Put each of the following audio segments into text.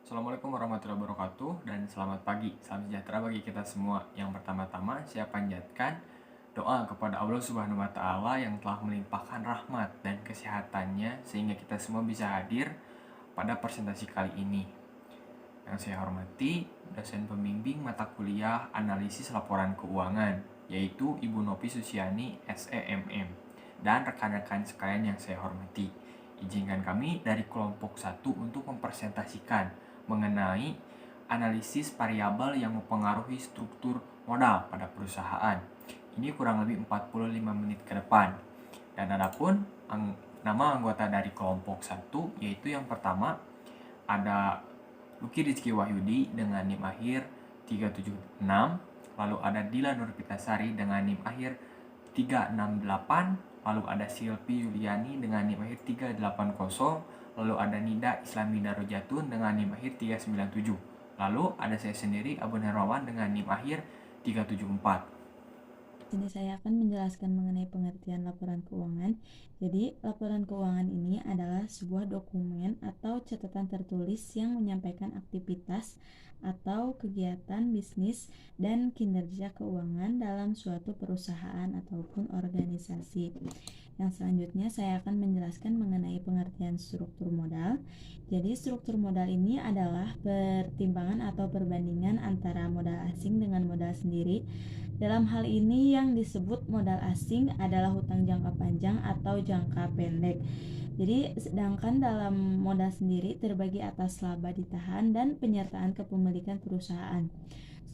Assalamualaikum warahmatullahi wabarakatuh dan selamat pagi. Salam sejahtera bagi kita semua. Yang pertama-tama saya panjatkan doa kepada Allah Subhanahu wa taala yang telah melimpahkan rahmat dan kesehatannya sehingga kita semua bisa hadir pada presentasi kali ini. Yang saya hormati dosen pembimbing mata kuliah analisis laporan keuangan yaitu Ibu Nopi Susiani SEMM dan rekan-rekan sekalian yang saya hormati. Izinkan kami dari kelompok 1 untuk mempresentasikan mengenai analisis variabel yang mempengaruhi struktur modal pada perusahaan. Ini kurang lebih 45 menit ke depan. Dan adapun nama anggota dari kelompok 1 yaitu yang pertama ada Lucky Rizky Wahyudi dengan NIM akhir 376, lalu ada Dila Nurpitasari dengan NIM akhir 368, lalu ada Silvi Yuliani dengan NIM akhir 380, lalu ada Nida Islami Darujatun dengan NIM akhir 397, lalu ada saya sendiri Abun Hermawan dengan NIM akhir 374. Sini saya akan menjelaskan mengenai pengertian laporan keuangan. Jadi, laporan keuangan ini adalah sebuah dokumen atau catatan tertulis yang menyampaikan aktivitas atau kegiatan bisnis dan kinerja keuangan dalam suatu perusahaan ataupun organisasi. Yang selanjutnya saya akan menjelaskan mengenai pengertian struktur modal. Jadi, struktur modal ini adalah pertimbangan atau perbandingan antara modal asing dengan modal sendiri. Dalam hal ini yang disebut modal asing adalah hutang jangka panjang atau jangka pendek. Jadi sedangkan dalam modal sendiri terbagi atas laba ditahan dan penyertaan kepemilikan perusahaan.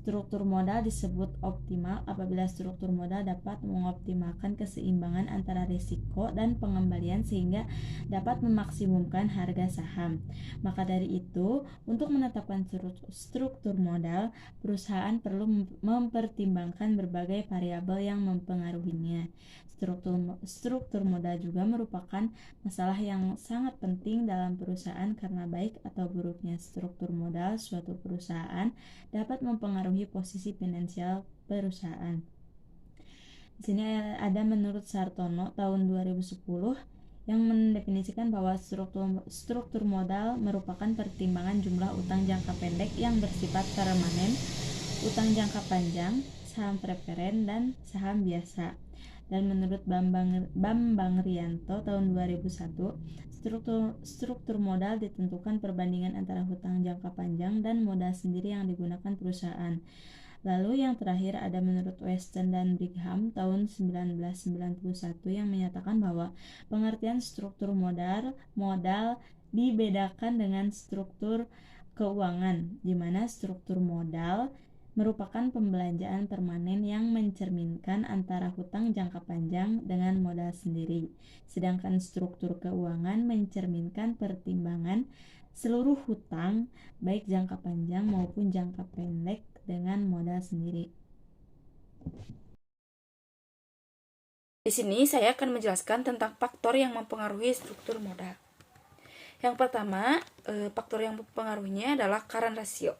Struktur modal disebut optimal apabila struktur modal dapat mengoptimalkan keseimbangan antara risiko dan pengembalian sehingga dapat memaksimumkan harga saham. Maka dari itu, untuk menetapkan struktur modal, perusahaan perlu mempertimbangkan berbagai variabel yang mempengaruhinya. Struktur modal juga merupakan masalah yang sangat penting dalam perusahaan karena baik atau buruknya struktur modal suatu perusahaan dapat mempengaruhi posisi finansial perusahaan. Di sini ada menurut Sartono tahun 2010 yang mendefinisikan bahwa struktur modal merupakan pertimbangan jumlah utang jangka pendek yang bersifat permanen, utang jangka panjang, saham preferen, dan saham biasa. Dan menurut Bambang Rianto tahun 2001, struktur modal ditentukan perbandingan antara hutang jangka panjang dan modal sendiri yang digunakan perusahaan. Lalu yang terakhir ada menurut Weston dan Brigham tahun 1991 yang menyatakan bahwa pengertian struktur modal dibedakan dengan struktur keuangan, di mana struktur modal merupakan pembelanjaan permanen yang mencerminkan antara hutang jangka panjang dengan modal sendiri. Sedangkan struktur keuangan mencerminkan pertimbangan seluruh hutang baik jangka panjang maupun jangka pendek dengan modal sendiri. Di sini saya akan menjelaskan tentang faktor yang mempengaruhi struktur modal. Yang pertama, faktor yang mempengaruhinya adalah current ratio.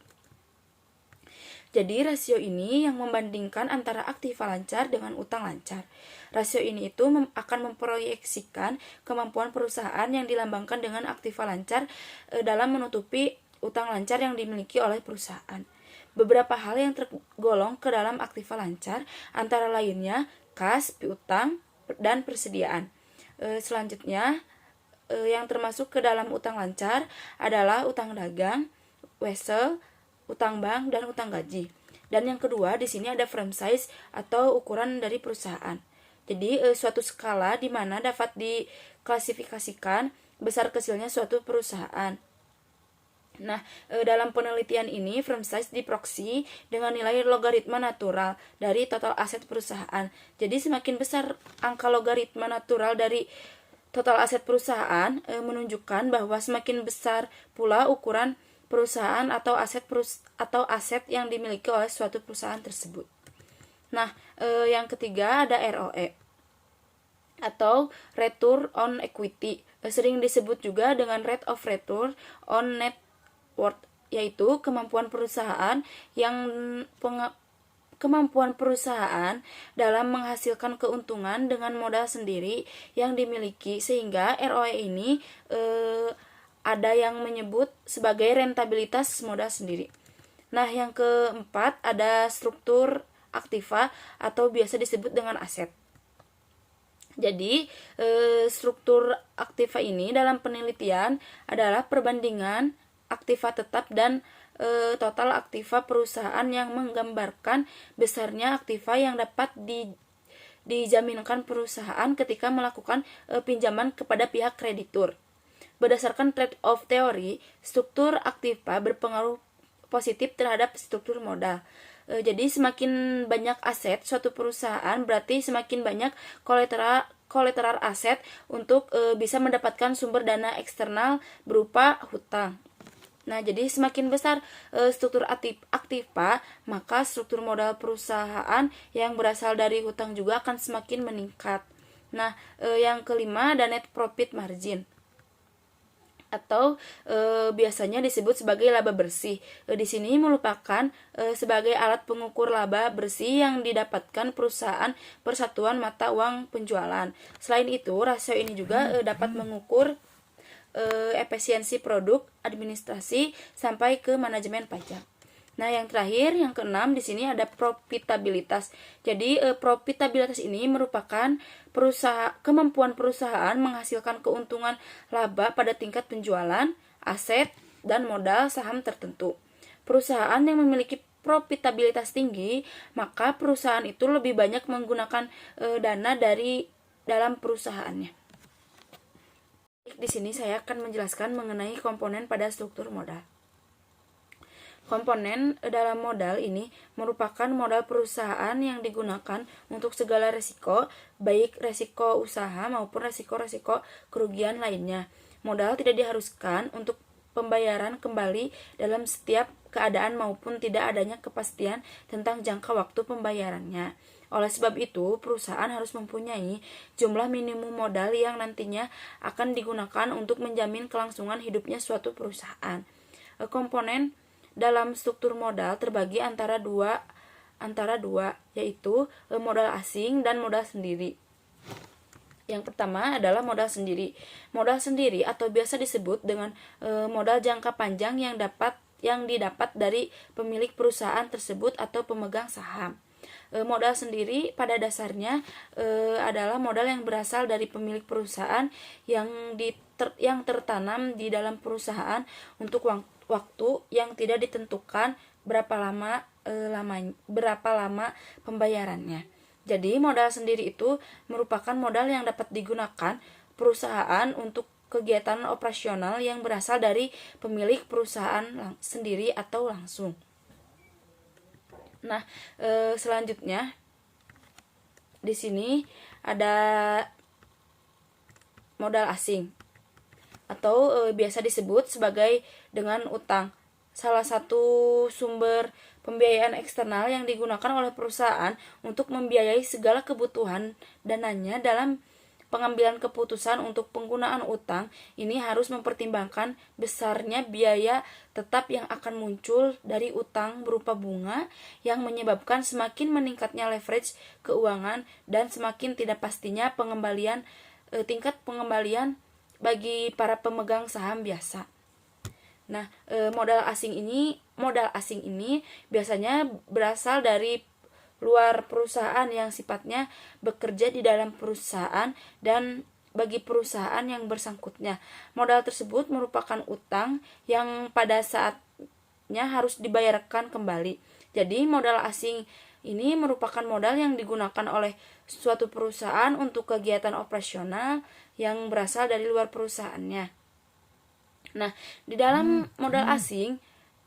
Jadi rasio ini yang membandingkan antara aktiva lancar dengan utang lancar. Rasio ini itu akan memproyeksikan kemampuan perusahaan yang dilambangkan dengan aktiva lancar dalam menutupi utang lancar yang dimiliki oleh perusahaan. Beberapa hal yang tergolong ke dalam aktiva lancar antara lainnya kas, piutang, dan persediaan. Selanjutnya yang termasuk ke dalam utang lancar adalah utang dagang, wesel, utang bank, dan utang gaji. Dan yang kedua di sini ada frame size atau ukuran dari perusahaan. Jadi suatu skala di mana dapat diklasifikasikan besar kecilnya suatu perusahaan. Nah, dalam penelitian ini frame size diproksi dengan nilai logaritma natural dari total aset perusahaan. Jadi semakin besar angka logaritma natural dari total aset perusahaan menunjukkan bahwa semakin besar pula ukuran perusahaan atau aset yang dimiliki oleh suatu perusahaan tersebut. Nah, yang ketiga ada ROE atau Return on Equity, sering disebut juga dengan Rate of Return on Net Worth, yaitu kemampuan perusahaan dalam menghasilkan keuntungan dengan modal sendiri yang dimiliki, sehingga ROE ini ada yang menyebut sebagai rentabilitas modal sendiri. Nah, yang keempat ada struktur aktiva atau biasa disebut dengan aset. Jadi, struktur aktiva ini dalam penelitian adalah perbandingan aktiva tetap dan total aktiva perusahaan yang menggambarkan besarnya aktiva yang dapat dijaminkan perusahaan ketika melakukan pinjaman kepada pihak kreditur. Berdasarkan trade-off teori, struktur aktiva berpengaruh positif terhadap struktur modal. Jadi semakin banyak aset suatu perusahaan berarti semakin banyak kolateral aset untuk bisa mendapatkan sumber dana eksternal berupa hutang. Nah, jadi semakin besar struktur aktiva, maka struktur modal perusahaan yang berasal dari hutang juga akan semakin meningkat. Nah, yang kelima ada net profit margin atau biasanya disebut sebagai laba bersih. Di sini merupakan sebagai alat pengukur laba bersih yang didapatkan perusahaan persatuan mata uang penjualan. Selain itu, rasio ini juga dapat mengukur efisiensi produk, administrasi, sampai ke manajemen pajak. Nah, yang terakhir, yang keenam di sini ada profitabilitas. Jadi, profitabilitas ini merupakan kemampuan perusahaan menghasilkan keuntungan laba pada tingkat penjualan, aset, dan modal saham tertentu. Perusahaan yang memiliki profitabilitas tinggi, maka perusahaan itu lebih banyak menggunakan dana dari dalam perusahaannya. Di sini saya akan menjelaskan mengenai komponen pada struktur modal. Komponen dalam modal ini merupakan modal perusahaan yang digunakan untuk segala resiko, baik resiko usaha maupun resiko-resiko kerugian lainnya. Modal tidak diharuskan untuk pembayaran kembali dalam setiap keadaan maupun tidak adanya kepastian tentang jangka waktu pembayarannya. Oleh sebab itu, perusahaan harus mempunyai jumlah minimum modal yang nantinya akan digunakan untuk menjamin kelangsungan hidupnya suatu perusahaan. Komponen dalam struktur modal terbagi antara dua, yaitu modal asing dan modal sendiri. Yang pertama adalah modal sendiri. Modal sendiri atau biasa disebut dengan modal jangka panjang yang didapat dari pemilik perusahaan tersebut atau pemegang saham. Modal sendiri pada dasarnya adalah modal yang berasal dari pemilik perusahaan yang tertanam di dalam perusahaan untuk waktu yang tidak ditentukan berapa lama pembayarannya. Jadi modal sendiri itu merupakan modal yang dapat digunakan perusahaan untuk kegiatan operasional yang berasal dari pemilik perusahaan sendiri atau langsung. Nah, selanjutnya di sini ada modal asing atau biasa disebut sebagai dengan utang. Salah satu sumber pembiayaan eksternal yang digunakan oleh perusahaan untuk membiayai segala kebutuhan dananya dalam pengambilan keputusan untuk penggunaan utang ini harus mempertimbangkan besarnya biaya tetap yang akan muncul dari utang berupa bunga yang menyebabkan semakin meningkatnya leverage keuangan dan semakin tidak pastinya tingkat pengembalian bagi para pemegang saham biasa. Nah, modal asing ini biasanya berasal dari luar perusahaan yang sifatnya bekerja di dalam perusahaan dan bagi perusahaan yang bersangkutnya. Modal tersebut merupakan utang yang pada saatnya harus dibayarkan kembali. Jadi, modal asing ini merupakan modal yang digunakan oleh suatu perusahaan untuk kegiatan operasional yang berasal dari luar perusahaannya. Nah, di dalam modal asing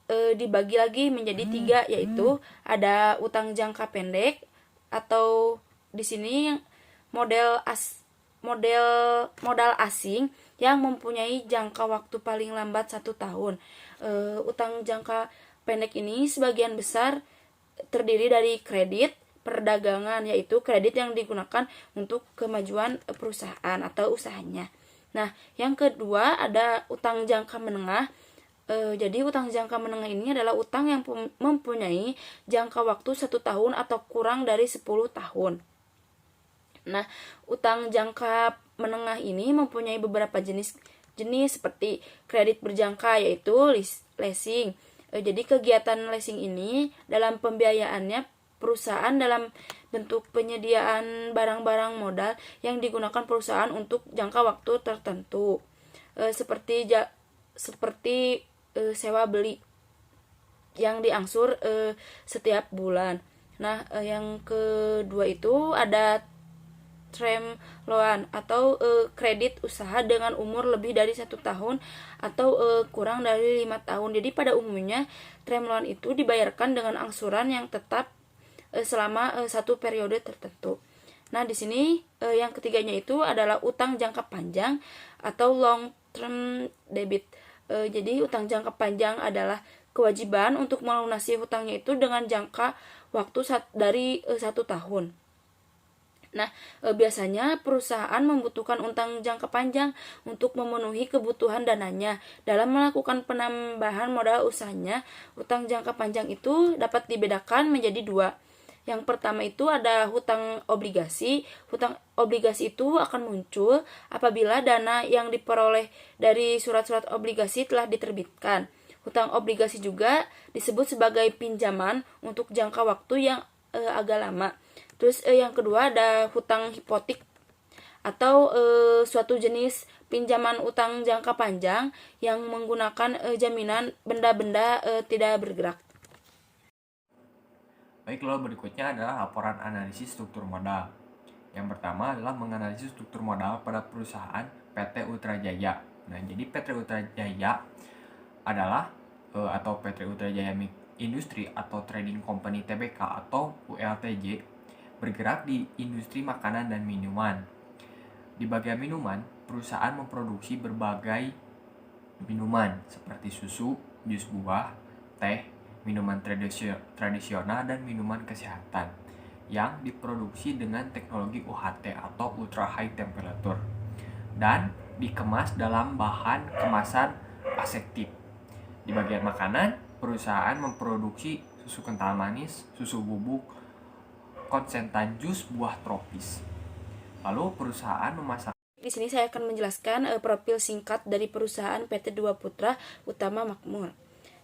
dibagi lagi menjadi 3, yaitu ada utang jangka pendek atau di sini modal asing yang mempunyai jangka waktu paling lambat 1 tahun. Utang jangka pendek ini sebagian besar terdiri dari kredit perdagangan, yaitu kredit yang digunakan untuk kemajuan perusahaan atau usahanya. Nah, yang kedua ada utang jangka menengah. Jadi utang jangka menengah ini adalah utang yang mempunyai jangka waktu 1 tahun atau kurang dari 10 tahun. Nah, utang jangka menengah ini mempunyai beberapa jenis. jenis seperti kredit berjangka yaitu leasing. Jadi kegiatan leasing ini dalam pembiayaannya perusahaan dalam bentuk penyediaan barang-barang modal yang digunakan perusahaan untuk jangka waktu tertentu, seperti sewa beli yang diangsur setiap bulan. Nah, yang kedua itu ada term loan atau kredit usaha dengan umur lebih dari 1 tahun atau kurang dari 5 tahun. Jadi pada umumnya term loan itu dibayarkan dengan angsuran yang tetap selama satu periode tertentu. Nah, di sini yang ketiganya itu adalah utang jangka panjang atau long term debit. Jadi utang jangka panjang adalah kewajiban untuk melunasi hutangnya itu dengan jangka waktu dari 1 tahun. Nah, biasanya perusahaan membutuhkan utang jangka panjang untuk memenuhi kebutuhan dananya. Dalam melakukan penambahan modal usahanya, utang jangka panjang itu dapat dibedakan menjadi 2. Yang pertama itu ada hutang obligasi. Hutang obligasi itu akan muncul apabila dana yang diperoleh dari surat-surat obligasi telah diterbitkan. Hutang obligasi juga disebut sebagai pinjaman untuk jangka waktu yang agak lama. Terus yang kedua ada hutang hipotek atau suatu jenis pinjaman utang jangka panjang yang menggunakan jaminan benda-benda tidak bergerak. Baik, lalu berikutnya adalah laporan analisis struktur modal. Yang pertama adalah menganalisis struktur modal pada perusahaan PT Ultra Jaya. Nah, jadi PT Ultra Jaya adalah atau PT Ultra Jaya Industri atau Trading Company Tbk atau ULTJ bergerak di industri makanan dan minuman. Di bagian minuman, perusahaan memproduksi berbagai minuman seperti susu, jus buah, teh, minuman tradisional, dan minuman kesehatan yang diproduksi dengan teknologi UHT atau Ultra High Temperature dan dikemas dalam bahan kemasan aseptik. Di bagian makanan, perusahaan memproduksi susu kental manis, susu bubuk, konsentan jus buah tropis. Lalu perusahaan memasak. Di sini saya akan menjelaskan profil singkat dari perusahaan PT Dua Putra Utama Makmur.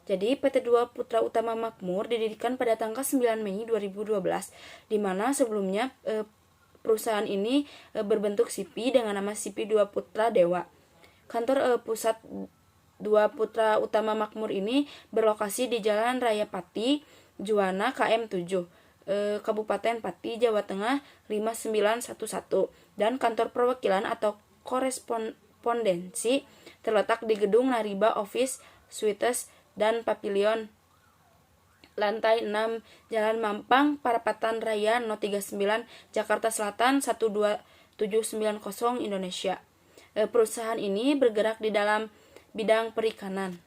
Jadi PT Dua Putra Utama Makmur didirikan pada tanggal 9 Mei 2012, di mana sebelumnya perusahaan ini berbentuk SIPI dengan nama SIPI Dua Putra Dewa. Kantor pusat Dua Putra Utama Makmur ini berlokasi di Jalan Raya Pati, Juwana KM 7, Kabupaten Pati, Jawa Tengah 5911, dan kantor perwakilan atau korespondensi terletak di Gedung Nariba Office Suites dan Pavilion lantai 6 Jalan Mampang, Parapatan Raya No 39, Jakarta Selatan 12790 Indonesia. Perusahaan ini bergerak di dalam bidang perikanan.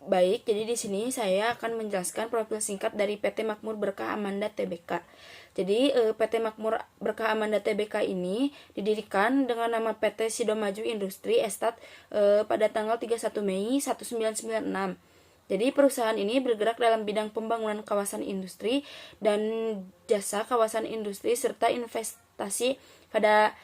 Baik, jadi di sini saya akan menjelaskan profil singkat dari PT Makmur Berkah Amanda Tbk. Jadi PT Makmur Berkah Amanda Tbk ini didirikan dengan nama PT Sidomaju Industri Estate pada tanggal 31 Mei 1996. Jadi perusahaan ini bergerak dalam bidang pembangunan kawasan industri dan jasa kawasan industri serta investasi pada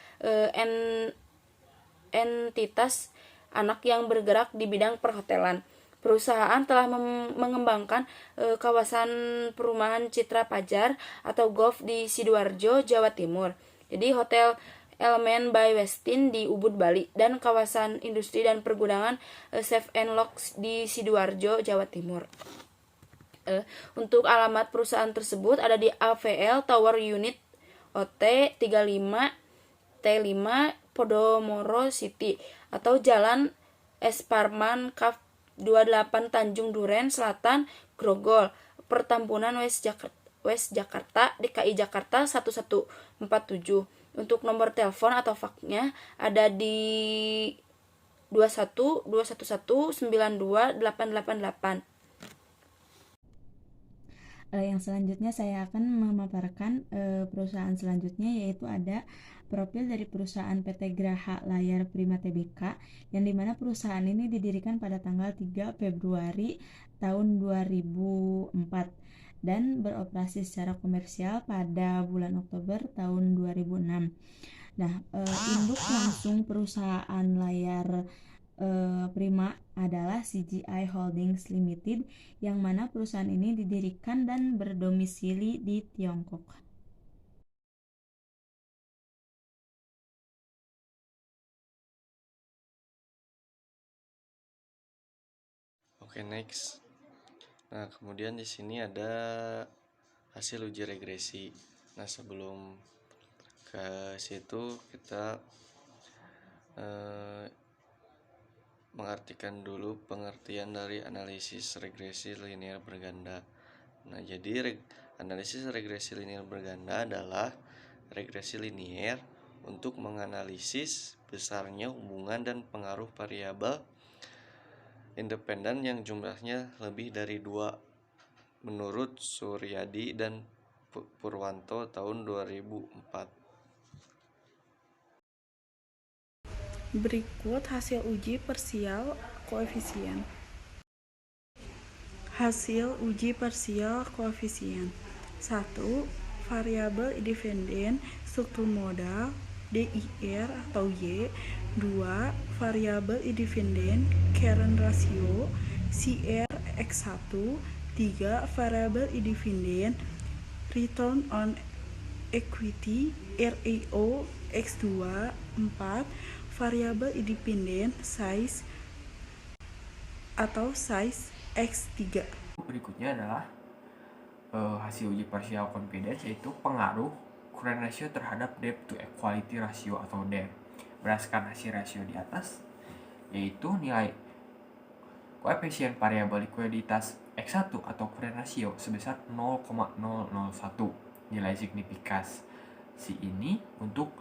entitas anak yang bergerak di bidang perhotelan. Perusahaan telah mengembangkan kawasan perumahan Citra Pajar atau Golf di Sidoarjo, Jawa Timur. Jadi Hotel Elemen by Westin di Ubud, Bali, dan kawasan industri dan pergudangan Safe and Locks di Sidoarjo, Jawa Timur. Untuk alamat perusahaan tersebut ada di AVL Tower Unit OT 35 T5 Podomoro City atau Jalan Esparman Kaf 28 Tanjung Duren Selatan, Grogol, Pertambunan West Jakarta, DKI Jakarta 1147. Untuk nomor telepon atau faksnya ada di 21 211 92 888. Yang selanjutnya saya akan memaparkan perusahaan selanjutnya, yaitu ada profil dari perusahaan PT Graha Layar Prima Tbk, yang dimana perusahaan ini didirikan pada tanggal 3 Februari tahun 2004 dan beroperasi secara komersial pada bulan Oktober tahun 2006. Nah, induk langsung perusahaan layar prima adalah CGI Holdings Limited, yang mana perusahaan ini didirikan dan berdomisili di Tiongkok. Oke, next. Nah, kemudian di sini ada hasil uji regresi. Nah, sebelum ke situ kita mengartikan dulu pengertian dari analisis regresi linear berganda. Nah, jadi analisis regresi linear berganda adalah regresi linear untuk menganalisis besarnya hubungan dan pengaruh variabel independen yang jumlahnya lebih dari 2 menurut Suryadi dan Purwanto tahun 2004. Berikut hasil uji parsial koefisien. Hasil uji parsial koefisien. 1. Variabel independen struktur modal DIR atau Y. 2. Variabel independen current ratio CR X1. 3. Variabel independen return on equity REO X2. 4. Variabel independen size atau size X3. Berikutnya adalah hasil uji partial confidence, yaitu pengaruh current ratio terhadap debt to equality ratio atau DER. Berdasarkan hasil rasio di atas, yaitu nilai koefisien variabel likuiditas X1 atau current ratio sebesar 0,001, nilai signifikasi ini untuk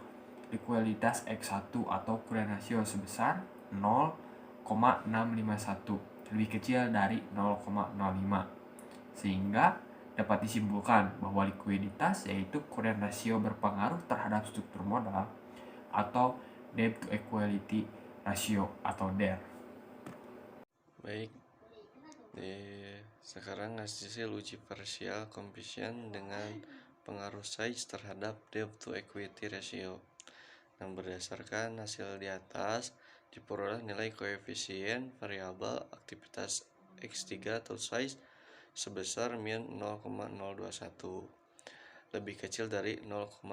likuiditas X1 atau current ratio sebesar 0,651, lebih kecil dari 0,05, sehingga dapat disimpulkan bahwa likuiditas yaitu current ratio berpengaruh terhadap struktur modal atau debt to equality ratio atau DER. Baik, sekarang hasil uji partial coefficient dengan pengaruh size terhadap debt to equity ratio. Dan berdasarkan hasil di atas, diperoleh nilai koefisien variabel aktivitas X3 atau size sebesar min 0,021, lebih kecil dari 0,05,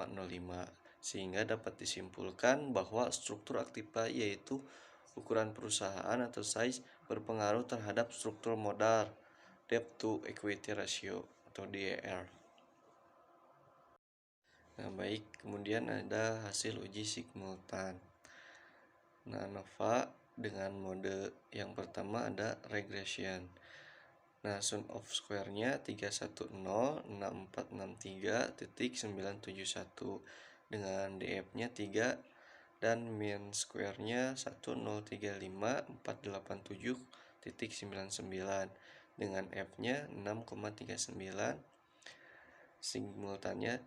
sehingga dapat disimpulkan bahwa struktur aktiva yaitu ukuran perusahaan atau size berpengaruh terhadap struktur modal debt to equity ratio atau DER. Nah, baik, kemudian ada hasil uji simultan. Nah, ANOVA dengan mode yang pertama ada regression. Nah, sum of square-nya 3106463.971 dengan DF-nya 3 dan mean square-nya 1035487.99 dengan F-nya 6,39, simultannya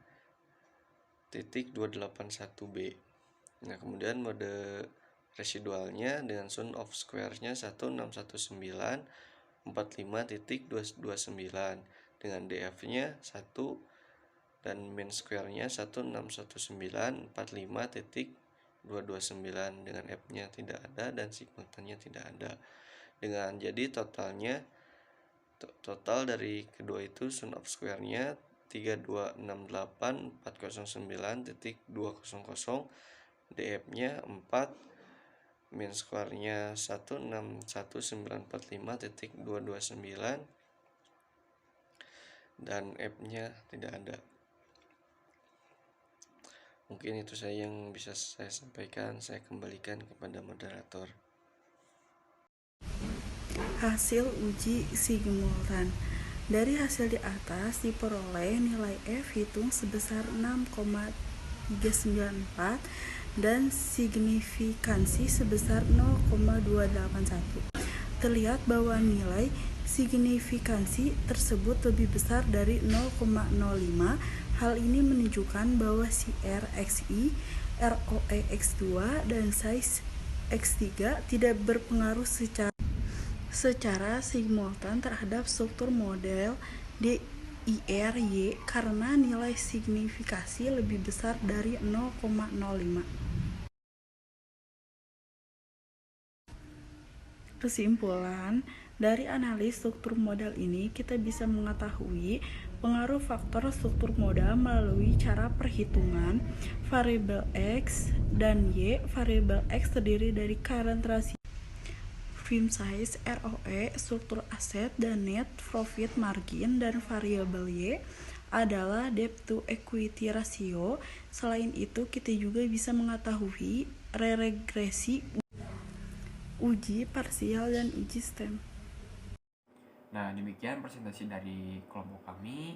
.281b. Nah, kemudian mode residualnya dengan sum of square-nya 1645.229 dengan DF-nya 1 dan mean square-nya 164945.229 dengan F-nya tidak ada dan simultannya tidak ada. Dengan jadi total dari kedua itu sum of square-nya 3268409.200, DF-nya 4, mean square-nya 161945.229 dan F-nya tidak ada. Mungkin itu saja yang bisa saya sampaikan. Saya kembalikan kepada moderator. Hasil uji simultan. Dari hasil di atas diperoleh nilai F hitung sebesar 6,394 dan signifikansi sebesar 0,281. Terlihat bahwa nilai signifikansi tersebut lebih besar dari 0,05. Hal ini menunjukkan bahwa CR XI, ROE X2, dan size X3 tidak berpengaruh secara simultan terhadap struktur model IR Y karena nilai signifikasi lebih besar dari 0,05. Kesimpulan, dari analis struktur modal ini kita bisa mengetahui pengaruh faktor struktur modal melalui cara perhitungan variabel X dan Y. Variabel X terdiri dari current ratio, firm size, ROE, struktur aset, dan net profit margin, dan variabel Y adalah debt to equity ratio. Selain itu, kita juga bisa mengetahui regresi, uji parsial, dan uji stem. Nah, demikian presentasi dari kelompok kami.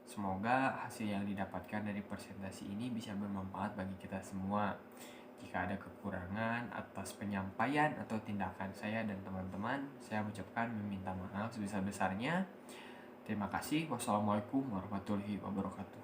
Semoga hasil yang didapatkan dari presentasi ini bisa bermanfaat bagi kita semua. Jika ada kekurangan atas penyampaian atau tindakan saya dan teman-teman, saya ucapkan meminta maaf sebesar-besarnya. Terima kasih. Wassalamualaikum warahmatullahi wabarakatuh.